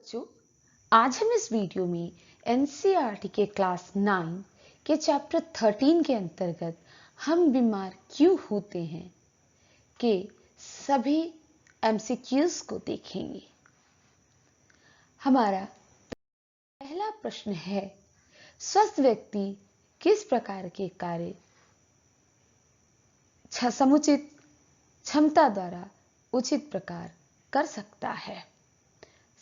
बच्चों, आज हम इस वीडियो में एनसीईआरटी के क्लास 9 के चैप्टर 13 के अंतर्गत हम बीमार क्यों होते हैं के सभी एमसीक्यूज को देखेंगे। हमारा पहला प्रश्न है, स्वस्थ व्यक्ति किस प्रकार के कार्य समुचित क्षमता द्वारा उचित प्रकार कर सकता है?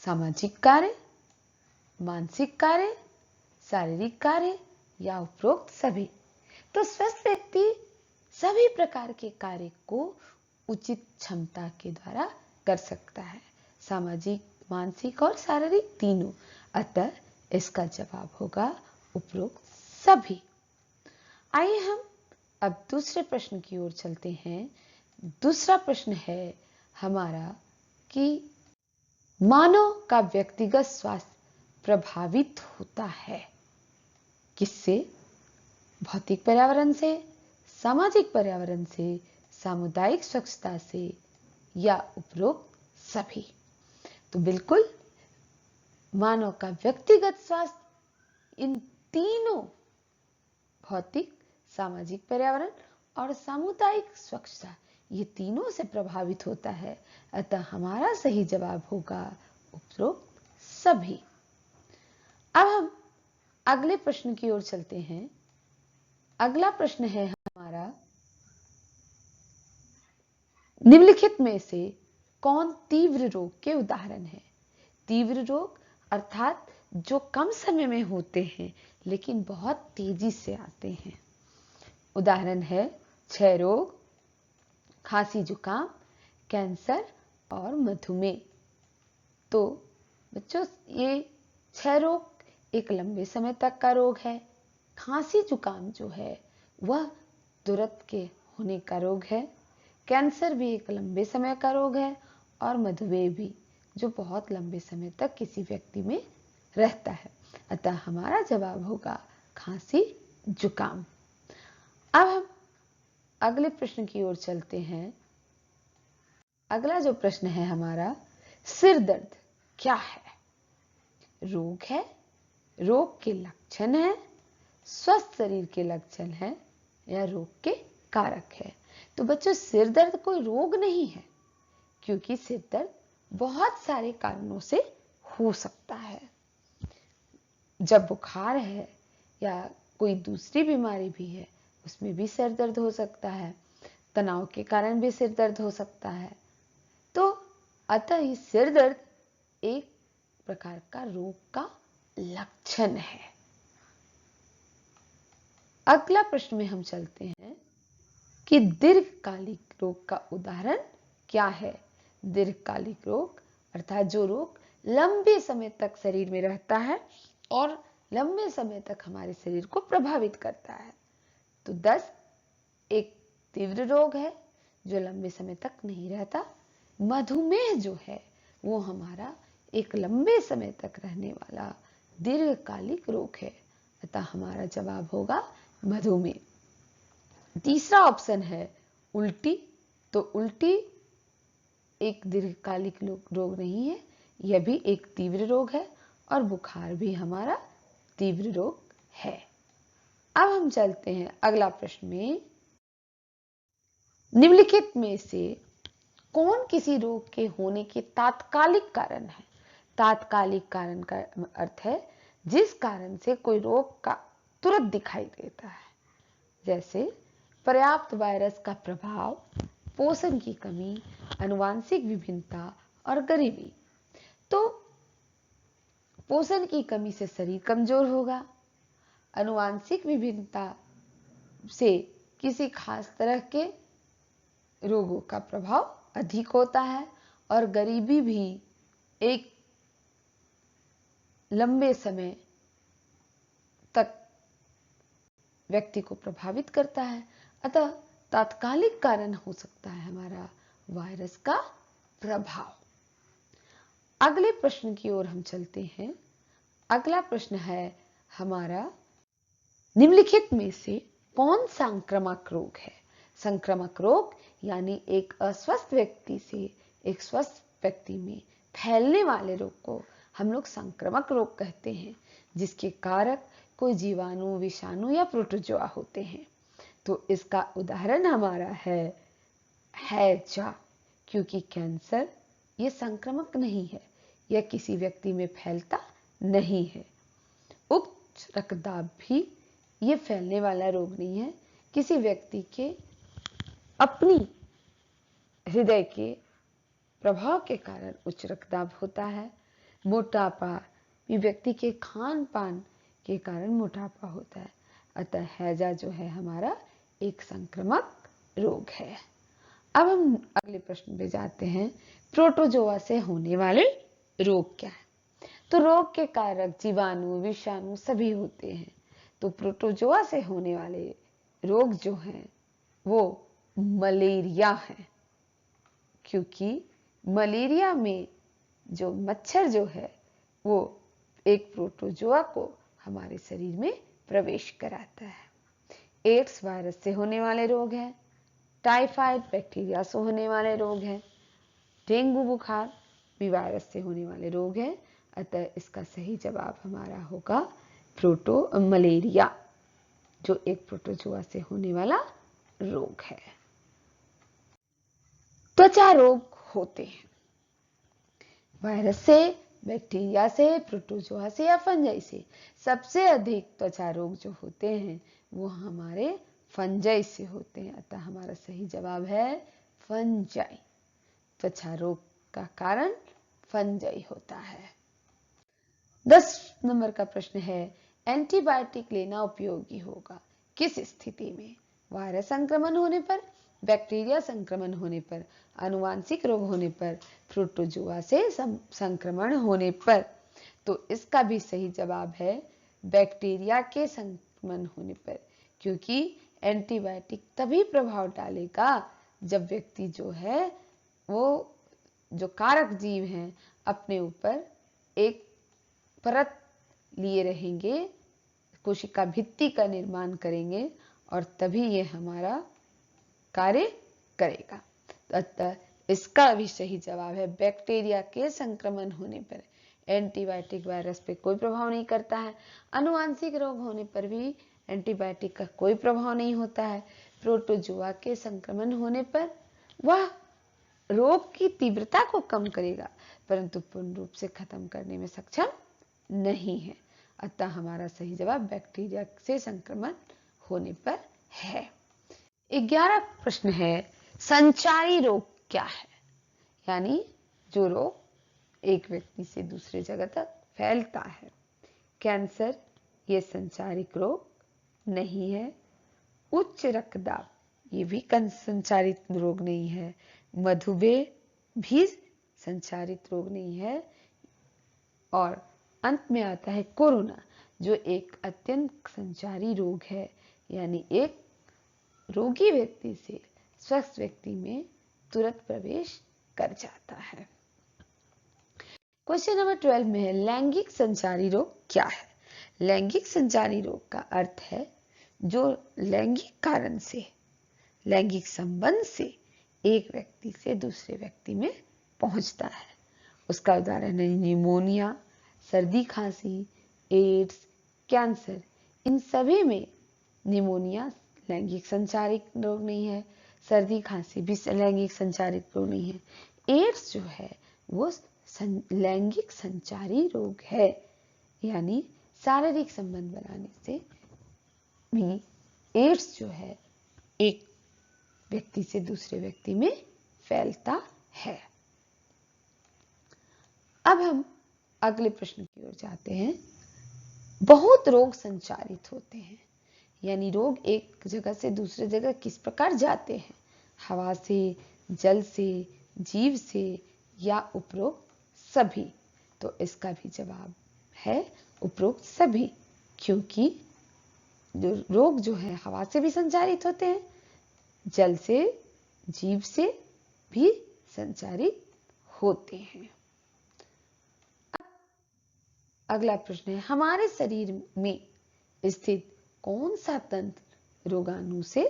सामाजिक कार्य, मानसिक कार्य, शारीरिक कार्य या उपरोक्त सभी। तो स्वस्थ व्यक्ति सभी प्रकार के कार्य को उचित क्षमता के द्वारा कर सकता है, सामाजिक, मानसिक और शारीरिक तीनों। अतः इसका जवाब होगा उपरोक्त सभी। आइए हम अब दूसरे प्रश्न की ओर चलते हैं। दूसरा प्रश्न है हमारा कि मानव का व्यक्तिगत स्वास्थ्य प्रभावित होता है किससे? भौतिक पर्यावरण से, सामाजिक पर्यावरण से, सामुदायिक स्वच्छता से या उपरोक्त सभी। तो बिल्कुल मानव का व्यक्तिगत स्वास्थ्य इन तीनों भौतिक, सामाजिक पर्यावरण और सामुदायिक स्वच्छता, ये तीनों से प्रभावित होता है। अतः हमारा सही जवाब होगा उपरोक्त सभी। अब हम अगले प्रश्न की ओर चलते हैं। अगला प्रश्न है हमारा, निम्नलिखित में से कौन तीव्र रोग के उदाहरण है? तीव्र रोग अर्थात जो कम समय में होते हैं लेकिन बहुत तेजी से आते हैं। उदाहरण है क्षय रोग, खांसी जुकाम, कैंसर और मधुमेह। तो बच्चों, ये क्षय रोग एक लंबे समय तक का रोग है। खांसी जुकाम जो है वह तुरंत के होने का रोग है। कैंसर भी एक लंबे समय का रोग है और मधुमेह भी, जो बहुत लंबे समय तक किसी व्यक्ति में रहता है। अतः हमारा जवाब होगा खांसी जुकाम। अब हम अगले प्रश्न की ओर चलते हैं। अगला जो प्रश्न है हमारा, सिर दर्द क्या है? रोग है, रोग के लक्षण है, स्वस्थ शरीर के लक्षण है या रोग के कारक है? तो बच्चों, सिर दर्द कोई रोग नहीं है, क्योंकि सिर दर्द बहुत सारे कारणों से हो सकता है। जब बुखार है या कोई दूसरी बीमारी भी है, उसमें भी सिर दर्द हो सकता है। तनाव के कारण भी सिर दर्द हो सकता है। तो अतः ये सिर दर्द एक प्रकार का रोग का लक्षण है। अगला प्रश्न में हम चलते हैं कि दीर्घकालिक रोग का उदाहरण क्या है? दीर्घकालिक रोग अर्थात जो रोग लंबे समय तक शरीर में रहता है और लंबे समय तक हमारे शरीर को प्रभावित करता है। तो दस्त एक तीव्र रोग है जो लंबे समय तक नहीं रहता। मधुमेह जो है वो हमारा एक लंबे समय तक रहने वाला दीर्घकालिक रोग है। अतः हमारा जवाब होगा मधुमेह। तीसरा ऑप्शन है उल्टी। तो उल्टी एक दीर्घकालिक रोग नहीं है, यह भी एक तीव्र रोग है और बुखार भी हमारा तीव्र रोग है। अब हम चलते हैं अगला प्रश्न में, निम्नलिखित में से कौन किसी रोग के होने के तात्कालिक कारण है? तात्कालिक कारण का अर्थ है जिस कारण से कोई रोग का तुरंत दिखाई देता है, जैसे पर्याप्त वायरस का प्रभाव, पोषण की कमी, आनुवंशिक विभिन्नता और गरीबी। तो पोषण की कमी से शरीर कमजोर होगा, आनुवंशिक विभिन्नता से किसी खास तरह के रोगों का प्रभाव अधिक होता है और गरीबी भी एक लंबे समय तक व्यक्ति को प्रभावित करता है। अतः तात्कालिक कारण हो सकता है हमारा वायरस का प्रभाव। अगले प्रश्न की ओर हम चलते हैं। अगला प्रश्न है हमारा, निम्नलिखित में से कौन संक्रामक रोग है? संक्रामक रोग यानी एक अस्वस्थ व्यक्ति से एक स्वस्थ व्यक्ति में फैलने वाले रोग को हम लोग संक्रामक रोग कहते हैं, जिसके कारक कोई जीवाणु, विषाणु या प्रोटोजोआ होते हैं। तो इसका उदाहरण हमारा है हैजा, क्योंकि कैंसर ये संक्रामक नहीं है, यह किसी व्यक्ति में फैलता नहीं है। उच्च रक्तदाब भी ये फैलने वाला रोग नहीं है, किसी व्यक्ति के अपनी हृदय के प्रभाव के कारण उच्च रक्तदाब होता है। मोटापा भी व्यक्ति के खान पान के कारण मोटापा होता है। अतः हैजा जो है हमारा एक संक्रामक रोग है। अब हम अगले प्रश्न पे जाते हैं, प्रोटोजोआ से होने वाले रोग क्या है? तो रोग के कारक जीवाणु, विषाणु सभी होते हैं। तो प्रोटोजोआ से होने वाले रोग जो हैं वो मलेरिया है, क्योंकि मलेरिया में जो मच्छर जो है वो एक प्रोटोजोआ को हमारे शरीर में प्रवेश कराता है। एड्स वायरस से होने वाले रोग हैं। टाइफाइड बैक्टीरिया से होने वाले रोग हैं। डेंगू बुखार भी वायरस से होने वाले रोग हैं। अतः इसका सही जवाब हमारा होगा मलेरिया, जो एक प्रोटोजोआ से होने वाला रोग है। त्वचा रोग होते हैं वायरस से, बैक्टीरिया से, प्रोटोजोआ से या फंजाई से। सबसे अधिक त्वचा रोग जो होते हैं वो हमारे फंजाई से होते हैं। अतः हमारा सही जवाब है फंजाई। त्वचा रोग का कारण फंजाई होता है। 10 नंबर का प्रश्न है, एंटीबायोटिक लेना उपयोगी होगा किस स्थिति में? वायरस संक्रमण होने पर, बैक्टीरिया संक्रमण होने पर, आनुवांशिक रोग होने पर, प्रोटोजोआ से संक्रमण होने पर। तो इसका भी सही जवाब है बैक्टीरिया के संक्रमण होने पर, क्योंकि एंटीबायोटिक तभी प्रभाव डालेगा जब व्यक्ति जो है वो जो कारक जीव हैं अपने ऊपर एक परत लिए रहेंगे, कोशिका भित्ति का निर्माण करेंगे और तभी ये हमारा कार्य करेगा। अतः इसका भी सही जवाब है बैक्टीरिया के संक्रमण होने पर एंटीबायोटिक वायरस पे कोई प्रभाव नहीं करता है। आनुवांशिक रोग होने पर भी एंटीबायोटिक का कोई प्रभाव नहीं होता है। प्रोटोजोआ के संक्रमण होने पर वह रोग की तीव्रता को कम करेगा, परंतु पूर्ण रूप से खत्म करने में सक्षम नहीं है। अतः हमारा सही जवाब बैक्टीरिया से संक्रमण होने पर है। 11 प्रश्न है, संचारी रोग क्या है? यानी जो रोग एक व्यक्ति से दूसरे जगह तक फैलता है। कैंसर ये संचारिक रोग नहीं है। उच्च रक्तदाब ये भी संचारित रोग नहीं है। मधुमेह भी संचारित रोग नहीं है। और अंत में आता है कोरोना, जो एक अत्यंत संचारी रोग है, यानी एक रोगी व्यक्ति से स्वस्थ व्यक्ति में तुरंत प्रवेश कर जाता है। क्वेश्चन नंबर 12 में है, लैंगिक संचारी रोग क्या है? लैंगिक संचारी रोग का अर्थ है जो लैंगिक कारण से, लैंगिक संबंध से एक व्यक्ति से दूसरे व्यक्ति में पहुंचता है। उसका उदाहरण है निमोनिया, सर्दी खांसी, एड्स, कैंसर। इन सभी में निमोनिया लैंगिक संचारित रोग नहीं है, सर्दी खांसी भी लैंगिक संचारित रोग नहीं है। एड्स जो है वो लैंगिक संचारी रोग है, यानी शारीरिक संबंध बनाने से भी एड्स जो है एक व्यक्ति से दूसरे व्यक्ति में फैलता है। अब हम अगले प्रश्न की ओर जाते हैं। बहुत रोग संचारित होते हैं, यानी रोग एक जगह से दूसरे जगह किस प्रकार जाते हैं? हवा से, जल से, जीव से या उपरोक्त सभी? तो इसका भी जवाब है उपरोक्त सभी, क्योंकि जो रोग जो है हवा से भी संचारित होते हैं, जल से, जीव से भी संचारित होते हैं। अगला प्रश्न है, हमारे शरीर में स्थित कौन सा तंत्र रोगाणु से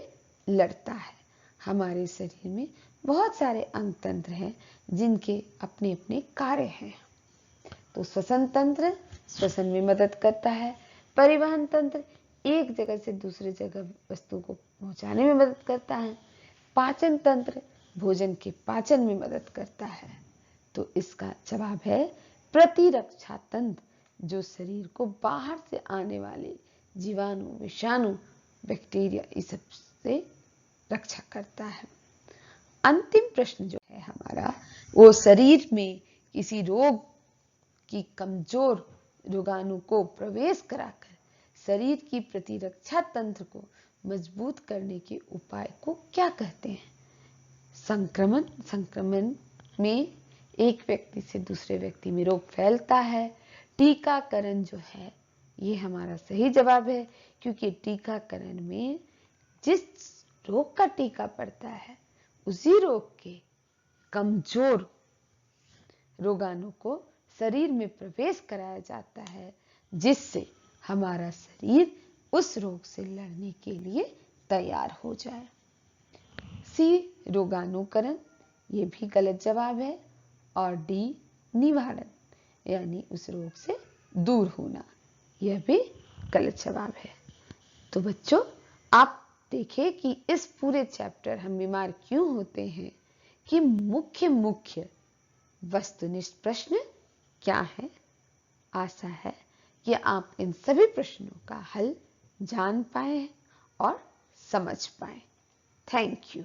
लड़ता है? हमारे शरीर में बहुत सारे अंग तंत्र हैं जिनके अपने अपने कार्य हैं। तो श्वसन तंत्र श्वसन में मदद करता है, परिवहन तंत्र एक जगह से दूसरी जगह वस्तु को पहुंचाने में मदद करता है, पाचन तंत्र भोजन के पाचन में मदद करता है। तो इसका जवाब है प्रतिरक्षा तंत्र, जो शरीर को बाहर से आने वाले जीवाणु, विषाणु, बैक्टीरिया इस सब से रक्षा करता है। अंतिम प्रश्न जो है हमारा, वो शरीर में किसी रोग की कमजोर रोगाणु को प्रवेश कराकर शरीर की प्रतिरक्षा तंत्र को मजबूत करने के उपाय को क्या कहते हैं? संक्रमण में एक व्यक्ति से दूसरे व्यक्ति में रोग फैलता है। टीकाकरण जो है ये हमारा सही जवाब है, क्योंकि टीकाकरण में जिस रोग का टीका पड़ता है उसी रोग के कमजोर रोगाणु को शरीर में प्रवेश कराया जाता है, जिससे हमारा शरीर उस रोग से लड़ने के लिए तैयार हो जाए। सी रोगाणुकरण ये भी गलत जवाब है, और डी निवारण यानी उस रोग से दूर होना यह भी गलत जवाब है। तो बच्चों, आप देखें कि इस पूरे चैप्टर हम बीमार क्यों होते हैं कि मुख्य वस्तुनिष्ठ प्रश्न क्या है। आशा है कि आप इन सभी प्रश्नों का हल जान पाए और समझ पाए। Thank you.